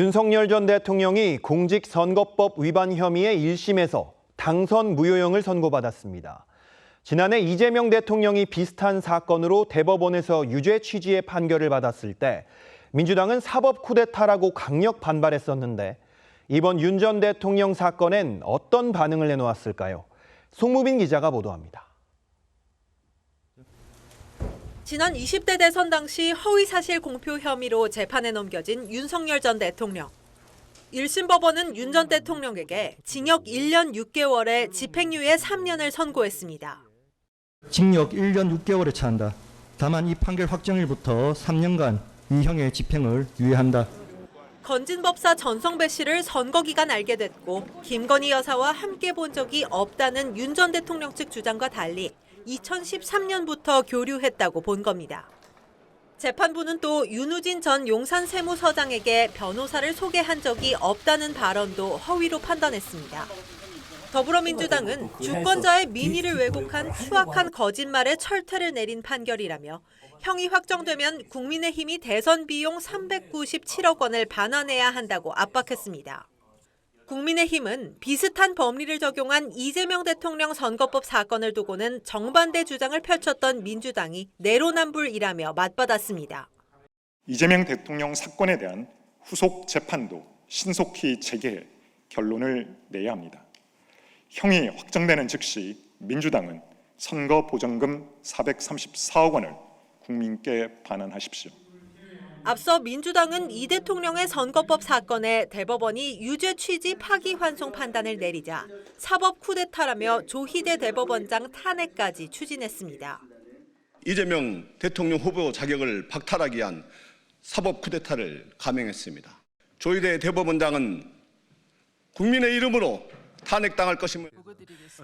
윤석열 전 대통령이 공직선거법 위반 혐의의 1심에서 당선 무효형을 선고받았습니다. 지난해 이재명 대통령이 비슷한 사건으로 대법원에서 유죄 취지의 판결을 받았을 때 민주당은 사법 쿠데타라고 강력 반발했었는데 이번 윤 전 대통령 사건엔 어떤 반응을 내놓았을까요? 송무빈 기자가 보도합니다. 지난 20대 대선 당시 허위사실 공표 혐의로 재판에 넘겨진 윤석열 전 대통령. 1심 법원은 윤 전 대통령에게 징역 1년 6개월에 집행유예 3년을 선고했습니다. 징역 1년 6개월에 처한다. 다만 이 판결 확정일부터 3년간 이 형의 집행을 유예한다. 건진법사 전성배 씨를 선거기간 알게 됐고 김건희 여사와 함께 본 적이 없다는 윤 전 대통령 측 주장과 달리 2013년부터 교류했다고 본 겁니다. 재판부는 또 윤우진 전 용산 세무서장에게 변호사를 소개한 적이 없다는 발언도 허위로 판단했습니다. 더불어민주당은 주권자의 민의를 왜곡한 추악한 거짓말에 철퇴를 내린 판결이라며 형이 확정되면 국민의힘이 대선 비용 397억 원을 반환해야 한다고 압박했습니다. 국민의힘은 비슷한 법리를 적용한 이재명 대통령 선거법 사건을 두고는 정반대 주장을 펼쳤던 민주당이 내로남불이라며 맞받았습니다. 이재명 대통령 사건에 대한 후속 재판도 신속히 재개해 결론을 내야 합니다. 형이 확정되는 즉시 민주당은 선거보전금 434억 원을 국민께 반환하십시오. 앞서 민주당은 이 대통령의 선거법 사건에 대법원이 유죄 취지 파기환송 판단을 내리자 사법 쿠데타라며 조희대 대법원장 탄핵까지 추진했습니다. 이재명 대통령 후보 자격을 박탈하기 위한 사법 쿠데타를 감행했습니다. 조희대 대법원장은 국민의 이름으로 탄핵당할 것임을.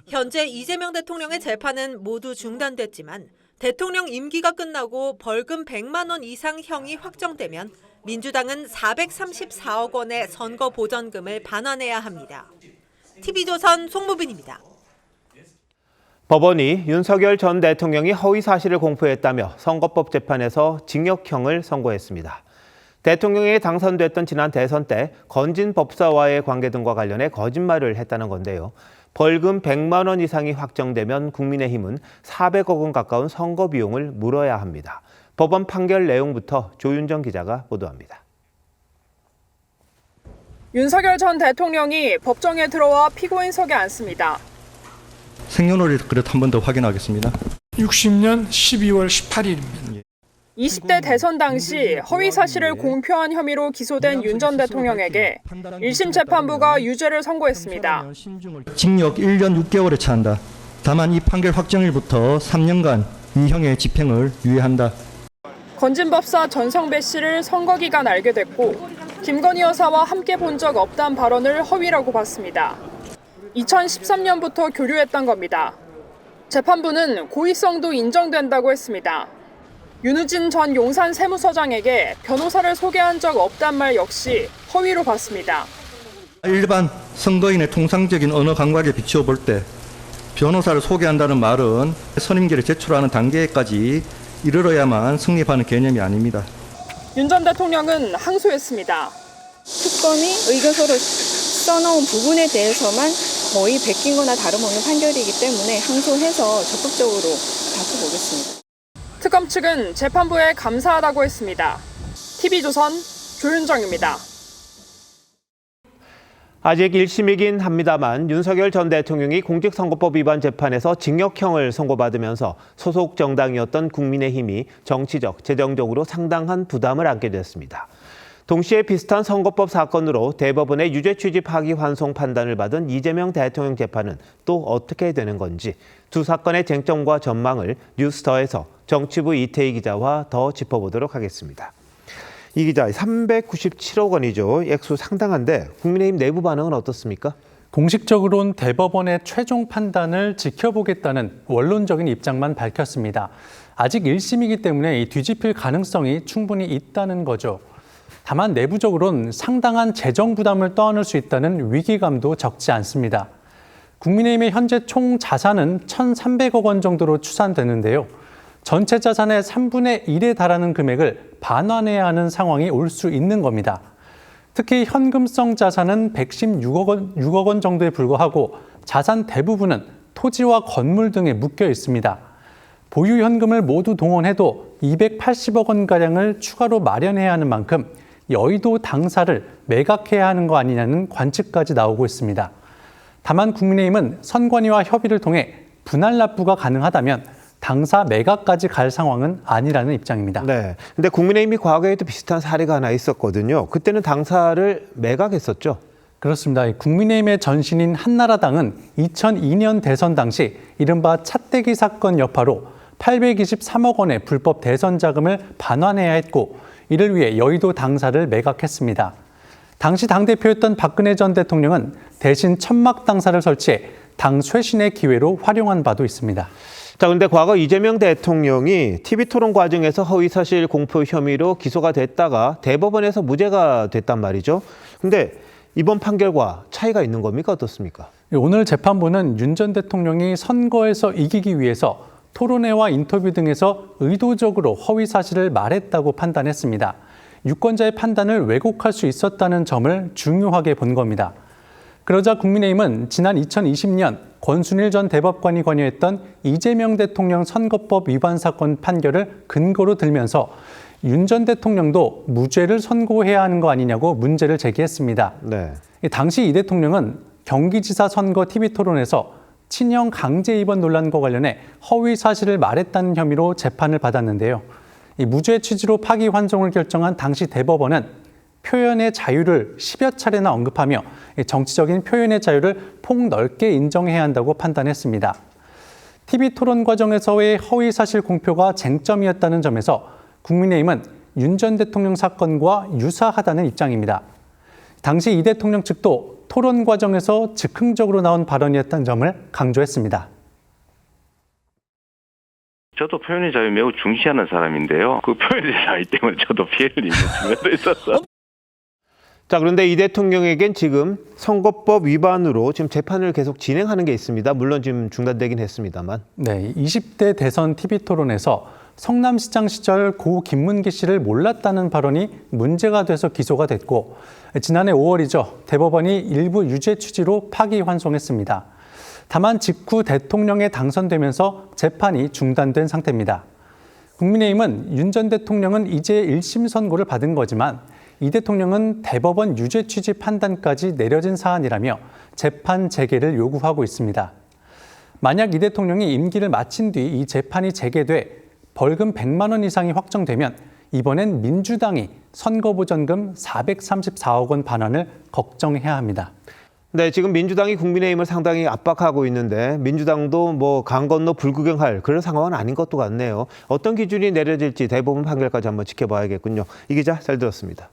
현재 이재명 대통령의 재판은 모두 중단됐지만 대통령 임기가 끝나고 벌금 100만 원 이상 형이 확정되면 민주당은 434억 원의 선거 보전금을 반환해야 합니다. TV조선 송무빈입니다. 법원이 윤석열 전 대통령이 허위 사실을 공표했다며 선거법 재판에서 징역형을 선고했습니다. 대통령이 당선됐던 지난 대선 때 건진 법사와의 관계 등과 관련해 거짓말을 했다는 건데요. 벌금 100만 원 이상이 확정되면 국민의힘은 400억 원 가까운 선거 비용을 물어야 합니다. 법원 판결 내용부터 조윤정 기자가 보도합니다. 윤석열 전 대통령이 법정에 들어와 피고인석에 앉습니다. 생년월일 그릇 한 번 더 확인하겠습니다. 60년 12월 18일입니다. 20대 대선 당시 허위 사실을 공표한 혐의로 기소된 윤 전 대통령에게 1심 재판부가 유죄를 선고했습니다. 징역 1년 6개월에 처한다. 다만 이 판결 확정일부터 3년간 이 형의 집행을 유예한다. 건진법사 전성배 씨를 선거기간 알게 됐고 김건희 여사와 함께 본 적 없다는 발언을 허위라고 봤습니다. 2013년부터 교류했던 겁니다. 재판부는 고의성도 인정된다고 했습니다. 윤우진 전 용산 세무서장에게 변호사를 소개한 적 없단 말 역시 허위로 봤습니다. 일반 선거인의 통상적인 언어 감각에 비추어 볼 때 변호사를 소개한다는 말은 선임계를 제출하는 단계까지 이르러야만 성립하는 개념이 아닙니다. 윤 전 대통령은 항소했습니다. 특검이 의견서를 써놓은 부분에 대해서만 거의 베낀 거나 다름없는 판결이기 때문에 항소해서 적극적으로 다퉈보겠습니다. 특검 측은 재판부에 감사하다고 했습니다. TV조선 조윤정입니다. 아직 1심이긴 합니다만 윤석열 전 대통령이 공직선거법 위반 재판에서 징역형을 선고받으면서 소속 정당이었던 국민의힘이 정치적, 재정적으로 상당한 부담을 안게 됐습니다. 동시에 비슷한 선거법 사건으로 대법원의 유죄 취지 파기환송 판단을 받은 이재명 대통령 재판은 또 어떻게 되는 건지 두 사건의 쟁점과 전망을 뉴스더에서 정치부 이태희 기자와 더 짚어보도록 하겠습니다. 이 기자, 397억 원이죠. 액수 상당한데 국민의힘 내부 반응은 어떻습니까? 공식적으로는 대법원의 최종 판단을 지켜보겠다는 원론적인 입장만 밝혔습니다. 아직 1심이기 때문에 뒤집힐 가능성이 충분히 있다는 거죠. 다만 내부적으로는 상당한 재정 부담을 떠안을 수 있다는 위기감도 적지 않습니다. 국민의힘의 현재 총 자산은 1,300억 원 정도로 추산되는데요. 전체 자산의 3분의 1에 달하는 금액을 반환해야 하는 상황이 올 수 있는 겁니다. 특히 현금성 자산은 116억 원 정도에 불과하고 자산 대부분은 토지와 건물 등에 묶여 있습니다. 보유 현금을 모두 동원해도 280억 원가량을 추가로 마련해야 하는 만큼 여의도 당사를 매각해야 하는 거 아니냐는 관측까지 나오고 있습니다. 다만 국민의힘은 선관위와 협의를 통해 분할 납부가 가능하다면 당사 매각까지 갈 상황은 아니라는 입장입니다. 네. 근데 국민의힘이 과거에도 비슷한 사례가 하나 있었거든요. 그때는 당사를 매각했었죠. 그렇습니다. 국민의힘의 전신인 한나라당은 2002년 대선 당시 이른바 차떼기 사건 여파로 823억 원의 불법 대선 자금을 반환해야 했고 이를 위해 여의도 당사를 매각했습니다. 당시 당대표였던 박근혜 전 대통령은 대신 천막 당사를 설치해 당 쇄신의 기회로 활용한 바도 있습니다. 자, 근데 과거 이재명 대통령이 TV토론 과정에서 허위사실 공표 혐의로 기소가 됐다가 대법원에서 무죄가 됐단 말이죠. 근데 이번 판결과 차이가 있는 겁니까? 어떻습니까? 오늘 재판부는 윤 전 대통령이 선거에서 이기기 위해서 토론회와 인터뷰 등에서 의도적으로 허위 사실을 말했다고 판단했습니다. 유권자의 판단을 왜곡할 수 있었다는 점을 중요하게 본 겁니다. 그러자 국민의힘은 지난 2020년 권순일 전 대법관이 관여했던 이재명 대통령 선거법 위반 사건 판결을 근거로 들면서 윤 전 대통령도 무죄를 선고해야 하는 거 아니냐고 문제를 제기했습니다. 네. 당시 이 대통령은 경기지사 선거 TV토론에서 친형 강제 입원 논란과 관련해 허위 사실을 말했다는 혐의로 재판을 받았는데요. 이 무죄 취지로 파기환송을 결정한 당시 대법원은 표현의 자유를 10여 차례나 언급하며 정치적인 표현의 자유를 폭넓게 인정해야 한다고 판단했습니다. TV토론 과정에서의 허위 사실 공표가 쟁점이었다는 점에서 국민의힘은 윤 전 대통령 사건과 유사하다는 입장입니다. 당시 이 대통령 측도 토론 과정에서 즉흥적으로 나온 발언이었다는 점을 강조했습니다. 저도 표현의 자유 매우 중시하는 사람인데요. 그 표현의 자유 때문에 저도 피해를 입는 측면도 있었어. 자, 그런데 이 대통령에겐 지금 선거법 위반으로 지금 재판을 계속 진행하는 게 있습니다. 물론 지금 중단되긴 했습니다만. 네, 20대 대선 TV토론에서 성남시장 시절 고 김문기 씨를 몰랐다는 발언이 문제가 돼서 기소가 됐고 지난해 5월이죠. 대법원이 일부 유죄 취지로 파기환송했습니다. 다만 직후 대통령에 당선되면서 재판이 중단된 상태입니다. 국민의힘은 윤 전 대통령은 이제 1심 선고를 받은 거지만 이 대통령은 대법원 유죄 취지 판단까지 내려진 사안이라며 재판 재개를 요구하고 있습니다. 만약 이 대통령이 임기를 마친 뒤 이 재판이 재개돼 벌금 100만 원 이상이 확정되면 이번엔 민주당이 선거보전금 434억 원 반환을 걱정해야 합니다. 네, 지금 민주당이 국민의힘을 상당히 압박하고 있는데 민주당도 뭐 강 건너 불구경할 그런 상황은 아닌 것도 같네요. 어떤 기준이 내려질지 대법원 판결까지 한번 지켜봐야겠군요. 이 기자 잘 들었습니다.